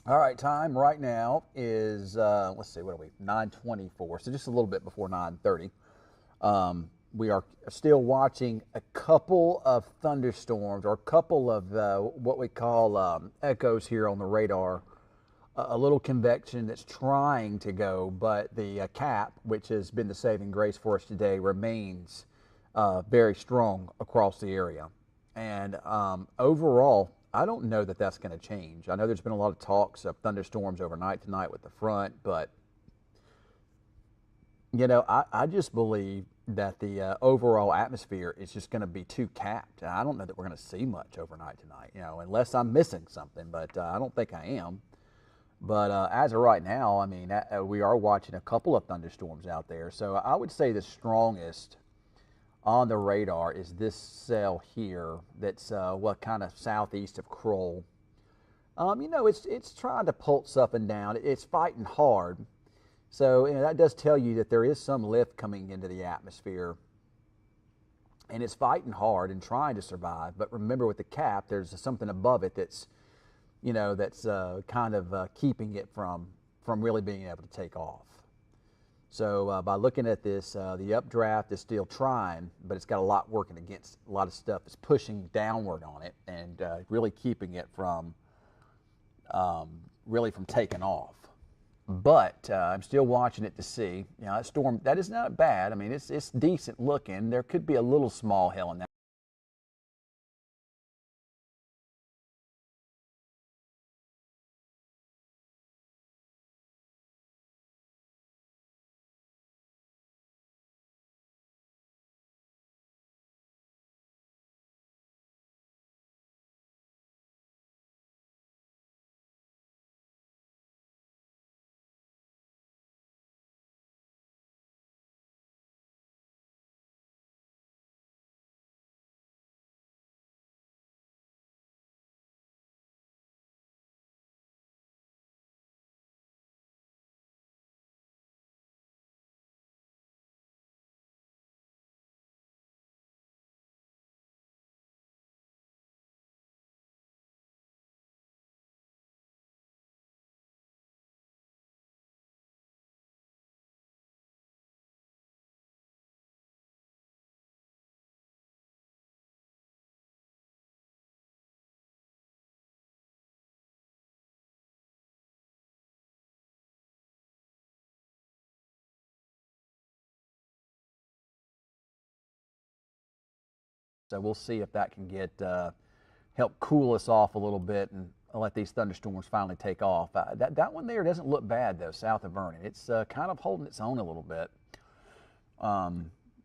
All right, time right now is let's see, what are we? 9:24. So just a little bit before 9:30. We are still watching a couple of thunderstorms or a couple of what we call echoes here on the radar. A little convection that's trying to go, but the cap, which has been the saving grace for us today, remains very strong across the area. And overall, I don't know that that's going to change. I know there's been a lot of talks of thunderstorms overnight tonight with the front, but I just believe that the overall atmosphere is just going to be too capped. I don't know that we're going to see much overnight tonight, unless I'm missing something, but I don't think I am. But as of right now, I mean, we are watching a couple of thunderstorms out there. So I would say the strongest on the radar is this cell here that's what kind of southeast of Kroll. It's trying to pulse up and down. It's fighting hard. So that does tell you that there is some lift coming into the atmosphere. And it's fighting hard and trying to survive. But remember, with the cap, there's something above it that's kind of keeping it from really being able to take off. So by looking at this, the updraft is still trying, but it's got a lot working against. A lot of stuff is pushing downward on it and really keeping it from taking off. But I'm still watching it to see. That storm, that is not bad. I mean, it's decent looking. There could be a little small hail in that. So we'll see if that can get help cool us off a little bit and let these thunderstorms finally take off. That one there doesn't look bad though, south of Vernon. It's kind of holding its own a little bit.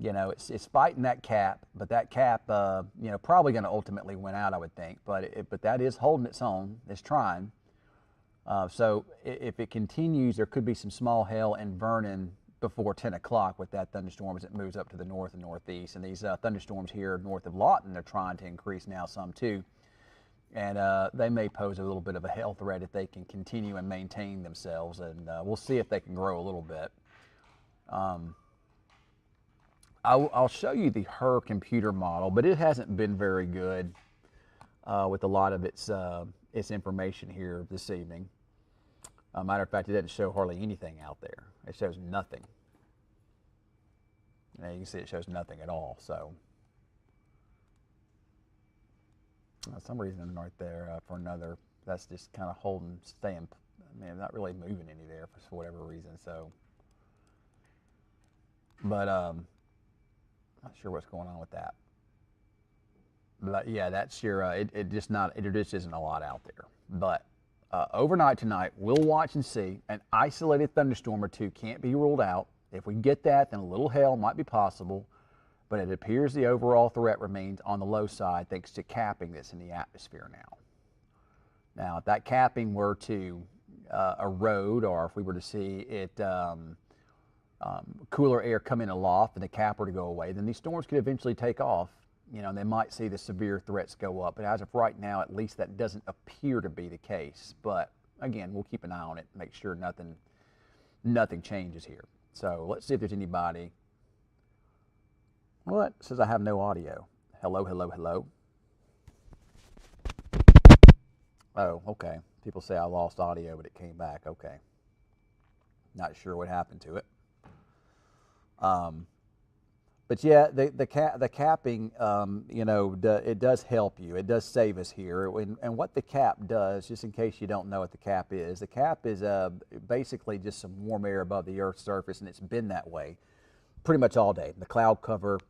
It's fighting that cap, but that cap, probably going to ultimately win out, I would think. But that is holding its own. It's trying. So if it continues, there could be some small hail in Vernon before 10 o'clock with that thunderstorm as it moves up to the north and northeast. And these thunderstorms here north of Lawton, they're trying to increase now some too. And they may pose a little bit of a hail threat if they can continue and maintain themselves. And we'll see if they can grow a little bit. I'll show you the HRRR computer model, but it hasn't been very good with a lot of its information here this evening. Matter of fact, it doesn't show hardly anything out there. It shows nothing. You can see it shows nothing at all. So, some reason right there for another, that's just kind of staying, not really moving any there for whatever reason. So, but not sure what's going on with that. But yeah, that's your. It just isn't a lot out there, but. Overnight tonight, we'll watch and see. An isolated thunderstorm or two can't be ruled out. If we get that, then a little hail might be possible, but it appears the overall threat remains on the low side thanks to capping that's in the atmosphere now. Now, if that capping were to erode, or if we were to see it cooler air come in aloft and the cap were to go away, then these storms could eventually take off. They might see the severe threats go up. But as of right now, at least that doesn't appear to be the case. But again, we'll keep an eye on it, make sure nothing changes here. So let's see if there's anybody. What? It says I have no audio. Hello, hello, hello. Oh, okay. People say I lost audio, but it came back. Okay. Not sure what happened to it. But yeah, the capping, it does help you. It does save us here. And what the cap does, just in case you don't know what the cap is basically just some warm air above the Earth's surface, and it's been that way pretty much all day. The cloud cover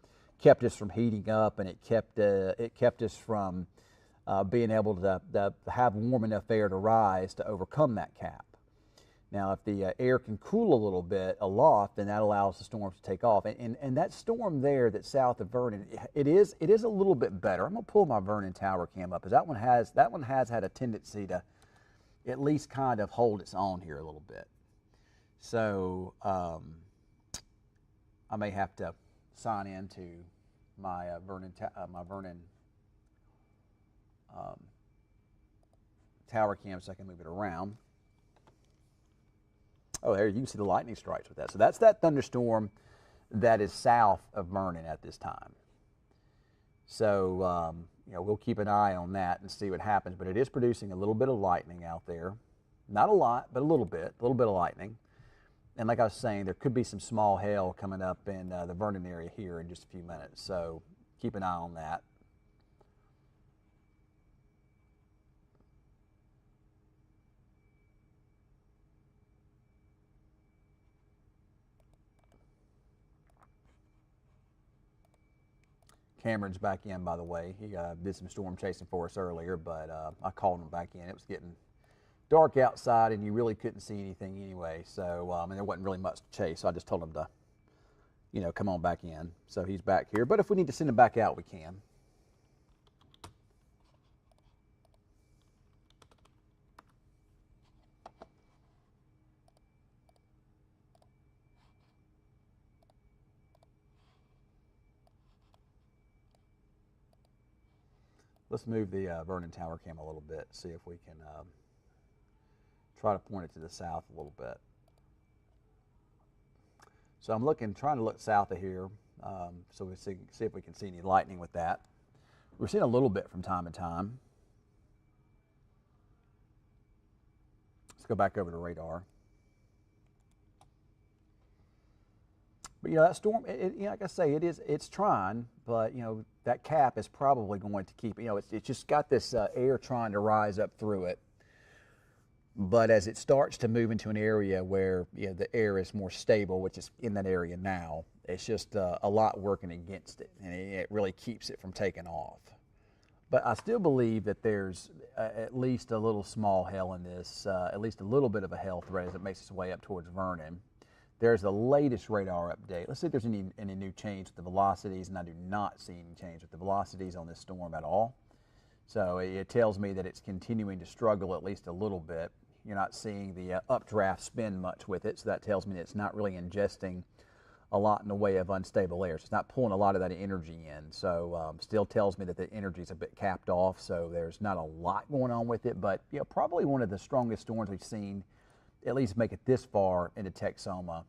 kept us from heating up, and it kept us from being able to have warm enough air to rise to overcome that cap. Now, if the air can cool a little bit aloft, then that allows the storms to take off. And that storm there that's south of Vernon, it is a little bit better. I'm going to pull my Vernon tower cam up, because that one has had a tendency to at least kind of hold its own here a little bit. So I may have to sign into my Vernon tower cam so I can move it around. Oh, there you can see the lightning strikes with that. So that's that thunderstorm that is south of Vernon at this time. So we'll keep an eye on that and see what happens. But it is producing a little bit of lightning out there. Not a lot, but a little bit of lightning. And like I was saying, there could be some small hail coming up in the Vernon area here in just a few minutes. So keep an eye on that. Cameron's back in, by the way. He did some storm chasing for us earlier, but I called him back in. It was getting dark outside, and you really couldn't see anything anyway. So, and there wasn't really much to chase. So I just told him to, come on back in. So he's back here. But if we need to send him back out, we can. Let's move the Vernon tower cam a little bit, see if we can try to point it to the south a little bit. So I'm trying to look south of here, so we see if we can see any lightning with that. We're seeing a little bit from time to time. Let's go back over to radar. But that storm, like I say, it's trying, but that cap is probably going to keep. It's just got this air trying to rise up through it. But as it starts to move into an area where the air is more stable, which is in that area now, it's just a lot working against it, and it really keeps it from taking off. But I still believe that there's at least a little small hail in this, at least a little bit of a hail threat as it makes its way up towards Vernon. There's the latest radar update. Let's see if there's any new change with the velocities, and I do not see any change with the velocities on this storm at all. So it tells me that it's continuing to struggle at least a little bit. You're not seeing the updraft spin much with it, so that tells me that it's not really ingesting a lot in the way of unstable air. So it's not pulling a lot of that energy in. So still tells me that the energy is a bit capped off, so there's not a lot going on with it, but probably one of the strongest storms we've seen at least make it this far into Texoma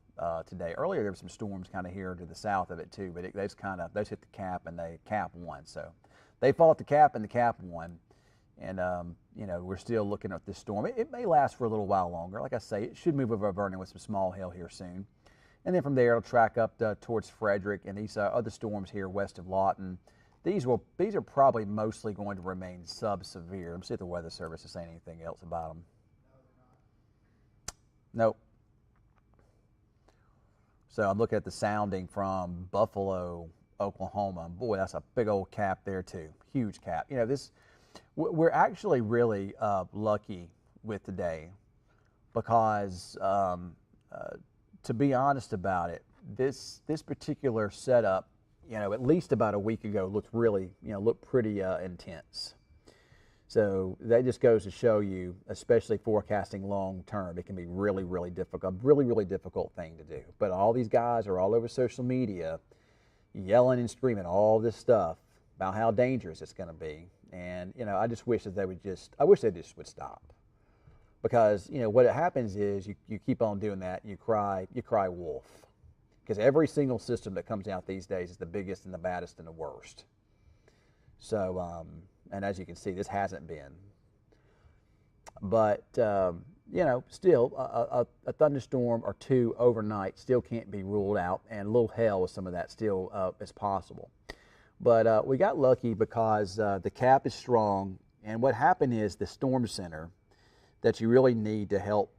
today. Earlier there were some storms kind of here to the south of it too, but those hit the cap, and the cap won. So they fought the cap, and the cap won. And we're still looking at this storm. It may last for a little while longer. Like I say, it should move over Vernon with some small hail here soon. And then from there it'll track up towards Frederick and these other storms here west of Lawton. These are probably mostly going to remain sub-severe. Let's see if the Weather Service is saying anything else about them. Nope. So I'm looking at the sounding from Buffalo, Oklahoma. Boy, that's a big old cap there too. Huge cap. We're actually really lucky with today because, to be honest about it, this particular setup, at least about a week ago looked pretty intense. So that just goes to show you, especially forecasting long term, it can be really, really difficult, really, really difficult thing to do. But all these guys are all over social media yelling and screaming all this stuff about how dangerous it's going to be. And, I just wish that they just would stop. Because, what happens is you keep on doing that, and you cry wolf. Because every single system that comes out these days is the biggest and the baddest and the worst. So, and as you can see, this hasn't been. But you know, still a thunderstorm or two overnight still can't be ruled out, and a little hail with some of that still is possible. But we got lucky because the cap is strong, and what happened is the storm center that you really need to help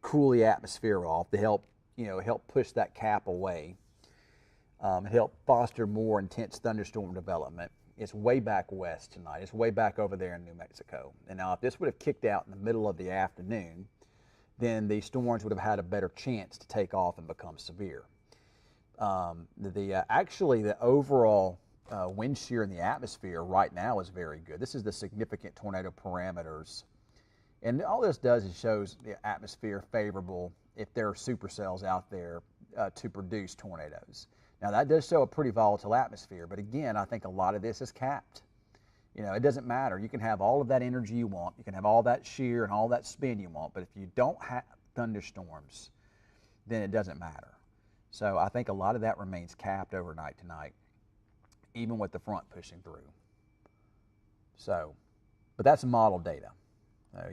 cool the atmosphere off, to help push that cap away, help foster more intense thunderstorm development. It's way back west tonight. It's way back over there in New Mexico. And now, if this would have kicked out in the middle of the afternoon, then the storms would have had a better chance to take off and become severe. Actually, the overall wind shear in the atmosphere right now is very good. This is the significant tornado parameters, and all this does is shows the atmosphere favorable if there are supercells out there to produce tornadoes. Now, that does show a pretty volatile atmosphere, but again, I think a lot of this is capped. You know, it doesn't matter. You can have all of that energy you want, you can have all that shear and all that spin you want, but if you don't have thunderstorms, then it doesn't matter. So I think a lot of that remains capped overnight tonight, even with the front pushing through. So, but that's model data.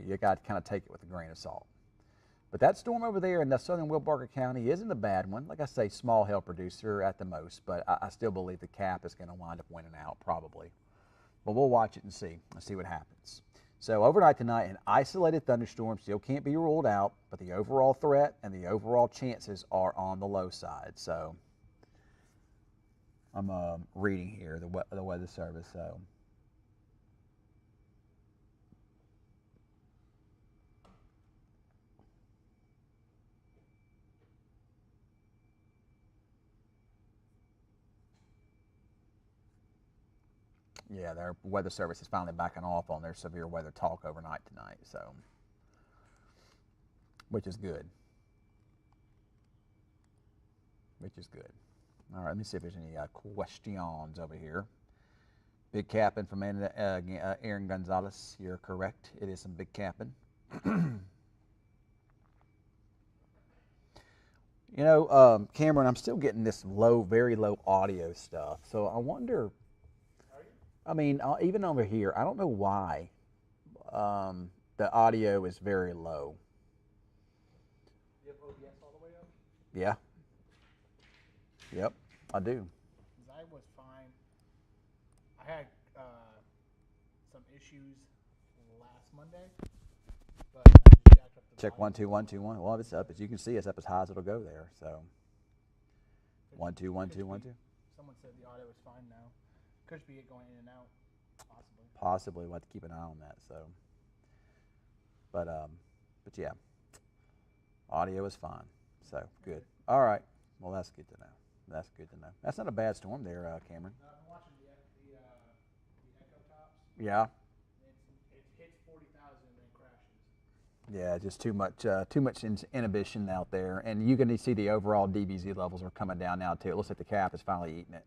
You got to kind of take it with a grain of salt. But that storm over there in the southern Will Barker County isn't a bad one. Like I say, small hail producer at the most, but I still believe the cap is going to wind up winning out probably. But we'll watch it and see what happens. So overnight tonight, an isolated thunderstorm still can't be ruled out, but the overall threat and the overall chances are on the low side. So I'm reading here the Weather Service. So yeah, their Weather Service is finally backing off on their severe weather talk overnight tonight. So, which is good. Which is good. All right, let me see if there's any questions over here. Big capping from Aaron Gonzalez. You're correct. It is some big capping. You know, Cameron, I'm still getting this low, very low audio stuff. So I wonder, I mean, even over here, I don't know why the audio is very low. You have OBS all the way up? Yeah. Yep, I do. I was fine. I had some issues last Monday, but I just jacked up the Check volume. 1 2 1 2 1. Well, it's up. As you can see, it's up as high as it'll go there. So 1 2 1 2 1 2. Someone said the audio is fine now. Could be it going in and out, possibly. Possibly, we'll have to keep an eye on that. So, but yeah, audio is fine. So good. All right. Well, that's good to know. That's good to know. That's not a bad storm there, Cameron. I've been watching the Echo Tops. Yeah. It hits 40,000 and then crashes. Yeah, just too much inhibition out there, and you can see the overall DBZ levels are coming down now too. It looks like the cap is finally eating it,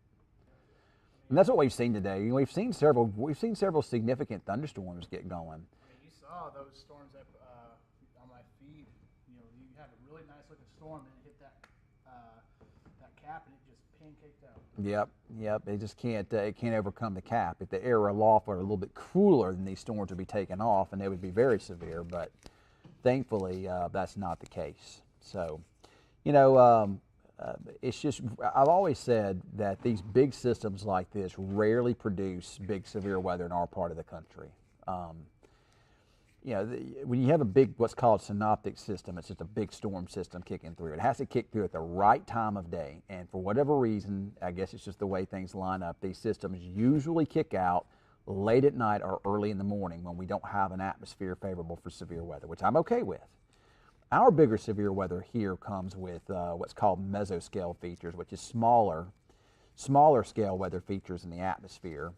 and that's what we've seen today. We've seen several significant thunderstorms get going. I mean, you saw those storms that on my feed. You know, you had a really nice looking storm and it hit that cap and it just pancaked out. Yep. They just can't overcome the cap. If the air aloft were a little bit cooler, then these storms would be taken off, and they would be very severe. But thankfully, that's not the case. So, you know, it's just, I've always said that these big systems like this rarely produce big severe weather in our part of the country. You know, when you have a big, what's called synoptic system, it's just a big storm system kicking through. It has to kick through at the right time of day. And for whatever reason, I guess it's just the way things line up, these systems usually kick out late at night or early in the morning when we don't have an atmosphere favorable for severe weather, which I'm okay with. Our bigger severe weather here comes with what's called mesoscale features, which is smaller scale weather features in the atmosphere.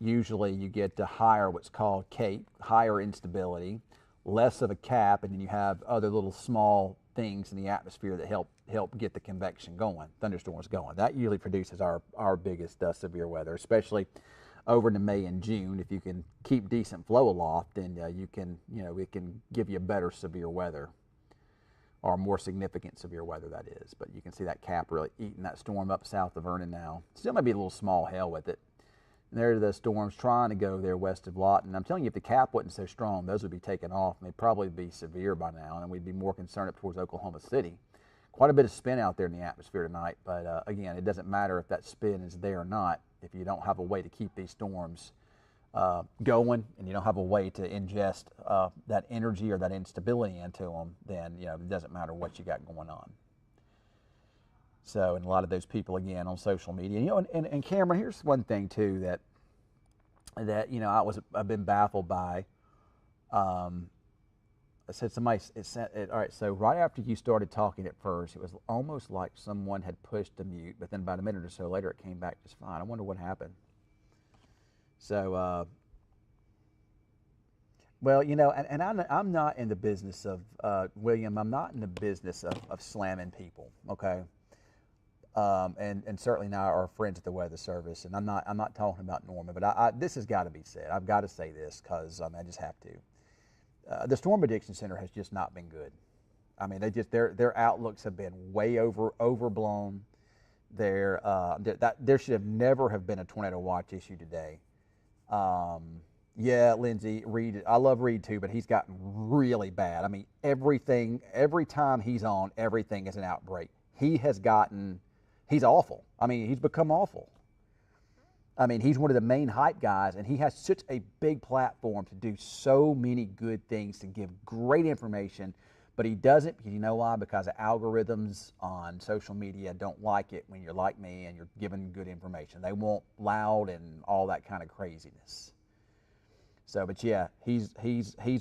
Usually you get to higher, what's called CAPE, higher instability, less of a cap, and then you have other little small things in the atmosphere that help get the convection going, thunderstorms going. That usually produces our biggest severe weather, especially over into May and June. If you can keep decent flow aloft, then it can give you better severe weather, or more significant severe weather, that is. But you can see that cap really eating that storm up south of Vernon now. Still might be a little small hail with it. And there are the storms trying to go there west of Lawton. I'm telling you, if the cap wasn't so strong, those would be taken off, and they'd probably be severe by now, and we'd be more concerned up towards Oklahoma City. Quite a bit of spin out there in the atmosphere tonight, but again, it doesn't matter if that spin is there or not. If you don't have a way to keep these storms going, and you don't have a way to ingest that energy or that instability into them, then it doesn't matter what you got going on. So, and a lot of those people again on social media, and Cameron, here's one thing too that I've been baffled by. I said somebody, all right, so right after you started talking at first, it was almost like someone had pushed the mute, but then about a minute or so later, it came back just fine. I wonder what happened. So, well, and I'm not in the business of, William, I'm not in the business of slamming people, okay? And certainly not our friends at the Weather Service, and I'm not talking about Norman, but this has got to be said. I've got to say this because I just have to. The Storm Prediction Center has just not been good. I mean, their outlooks have been way overblown. There should have never have been a tornado watch issue today. Yeah, Lindsay, Reed, I love Reed too, but he's gotten really bad. I mean, every time he's on, everything is an outbreak. He's awful. I mean, he's become awful. I mean, he's one of the main hype guys, and he has such a big platform to do so many good things, to give great information, but he doesn't, because you know why? Because the algorithms on social media don't like it when you're like me and you're giving good information. They want loud and all that kind of craziness. So, but yeah, he's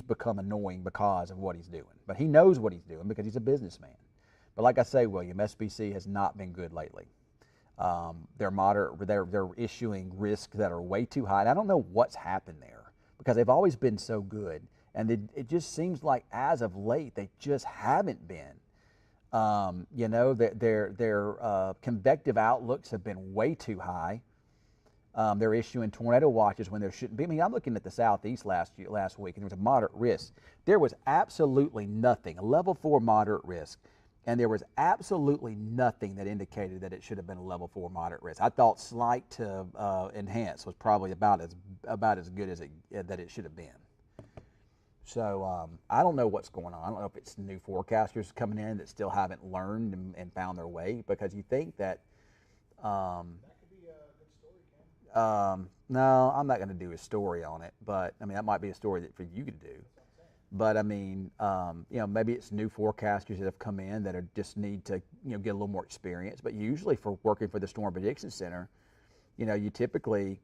become annoying because of what he's doing. But he knows what he's doing because he's a businessman. But like I say, William, SBC has not been good lately. They're issuing risks that are way too high. And I don't know what's happened there because they've always been so good. And it just seems like as of late, they just haven't been. Their convective outlooks have been way too high. They're issuing tornado watches when there shouldn't be. I mean, I'm looking at the Southeast last week, and there was a moderate risk. There was absolutely nothing, a level 4 moderate risk, and there was absolutely nothing that indicated that it should have been a level 4 moderate risk. I thought slight to enhanced was probably about as good as it should have been. So I don't know what's going on. I don't know if it's new forecasters coming in that still haven't learned and found their way, because you think that. That could be a good story, Cam. No, I'm not going to do a story on it, but I mean that might be a story that for you to do. But I mean, maybe it's new forecasters that have come in that just need to get a little more experience. But usually for working for the Storm Prediction Center, you typically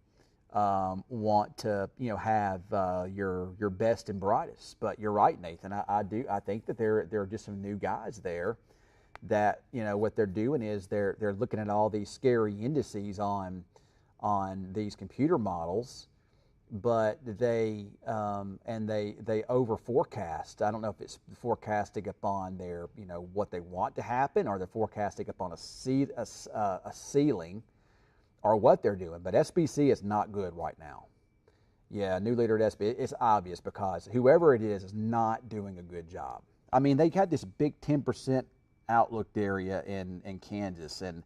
want to have your best and brightest. But you're right, Nathan. I think that there are just some new guys there that what they're doing is they're looking at all these scary indices on these computer models, but they over forecast. I don't know if it's forecasting upon their what they want to happen, or they're forecasting upon a ceiling, or what they're doing. But SBC is not good right now. Yeah, new leader at SBC. It's obvious because whoever it is not doing a good job. I mean, they had this big 10% outlook area in Kansas, and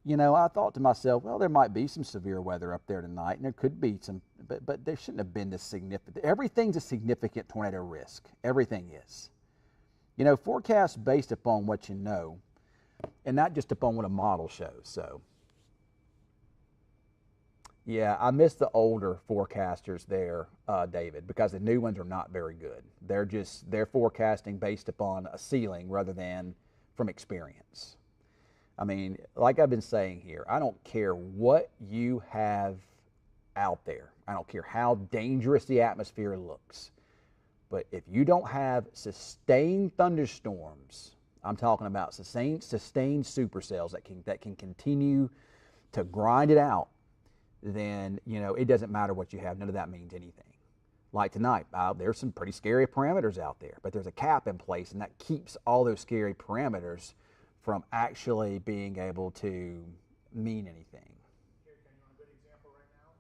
I thought to myself, well, there might be some severe weather up there tonight, and there could be some, but there shouldn't have been this significant. Everything's a significant tornado risk. Everything is. Forecasts based upon what you know, and not just upon what a model shows. So, yeah, I miss the older forecasters there, David, because the new ones are not very good. They're forecasting based upon a ceiling rather than from experience. I mean, like I've been saying here, I don't care what you have out there. I don't care how dangerous the atmosphere looks. But if you don't have sustained thunderstorms, I'm talking about sustained supercells that can continue to grind it out, then, it doesn't matter what you have. None of that means anything. Like tonight, there's some pretty scary parameters out there, but there's a cap in place, and that keeps all those scary parameters from actually being able to mean anything. Here, can you want a good example right now?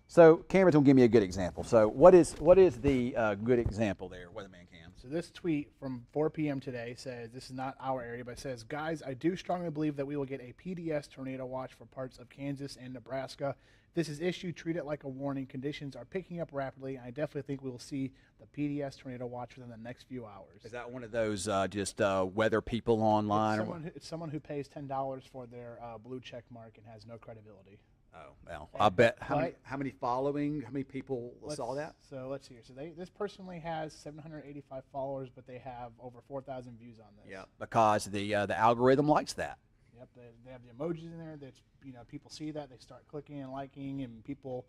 So Cameron's gonna give me a good example. So what is the good example there, Weatherman Cams? So this tweet from 4 p.m. today says, this is not our area, but it says, guys, I do strongly believe that we will get a PDS tornado watch for parts of Kansas and Nebraska. If this is issued, treat it like a warning. Conditions are picking up rapidly, and I definitely think we will see the PDS tornado watch within the next few hours. Is that one of those just weather people online? It's someone who pays $10 for their blue check mark and has no credibility. Oh, well, I bet how many people saw that? So let's see here. So this personally has 785 followers, but they have over 4,000 views on this. Yeah, because the algorithm likes that. Yep, they have the emojis in there. That's people see that, they start clicking and liking, and people,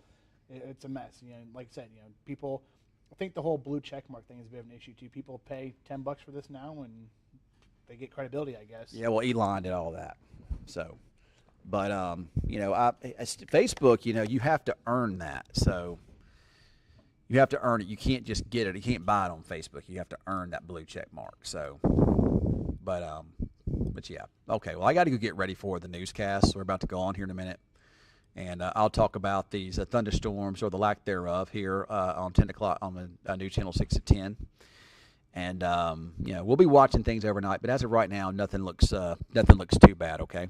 it's a mess. Like I said, people. I think the whole blue check mark thing is a bit of an issue too. People pay $10 for this now, and they get credibility, I guess. Yeah, well, Elon did all that, so. But Facebook, you have to earn that. So you have to earn it. You can't just get it. You can't buy it on Facebook. You have to earn that blue check mark. So, but yeah. Okay. Well, I got to go get ready for the newscast. We're about to go on here in a minute, and I'll talk about these thunderstorms or the lack thereof here on 10 o'clock on the new channel 6 at 10. And we'll be watching things overnight. But as of right now, nothing looks too bad. Okay.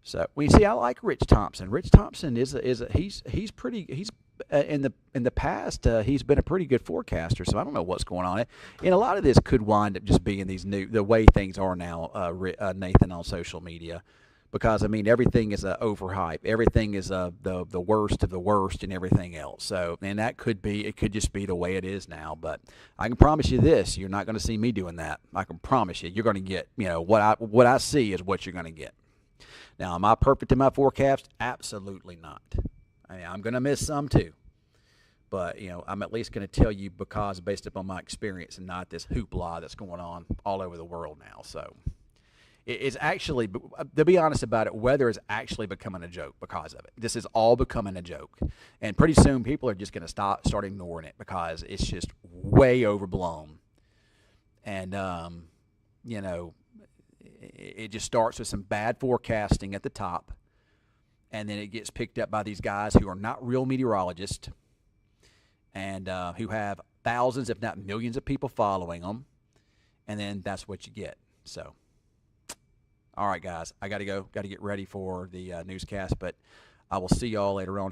So we see. I like Rich Thompson. Rich Thompson he's pretty. He's in the past he's been a pretty good forecaster. So I don't know what's going on. And a lot of this could wind up just being the way things are now, Nathan, on social media, because I mean everything is overhype. Everything is the worst of the worst and everything else. So and it could just be the way it is now. But I can promise you this: you're not going to see me doing that. I can promise you. You're going to get what I see is what you're going to get. Now, am I perfect in my forecast? Absolutely not. I mean, I'm going to miss some too. But, I'm at least going to tell you because based upon my experience and not this hoopla that's going on all over the world now. So it's actually, to be honest about it, weather is actually becoming a joke because of it. This is all becoming a joke. And pretty soon people are just going to start ignoring it because it's just way overblown. And, it just starts with some bad forecasting at the top, and then it gets picked up by these guys who are not real meteorologists and who have thousands, if not millions, of people following them, and then that's what you get. So, all right, guys, I got to go. Got to get ready for the newscast, but I will see y'all later on.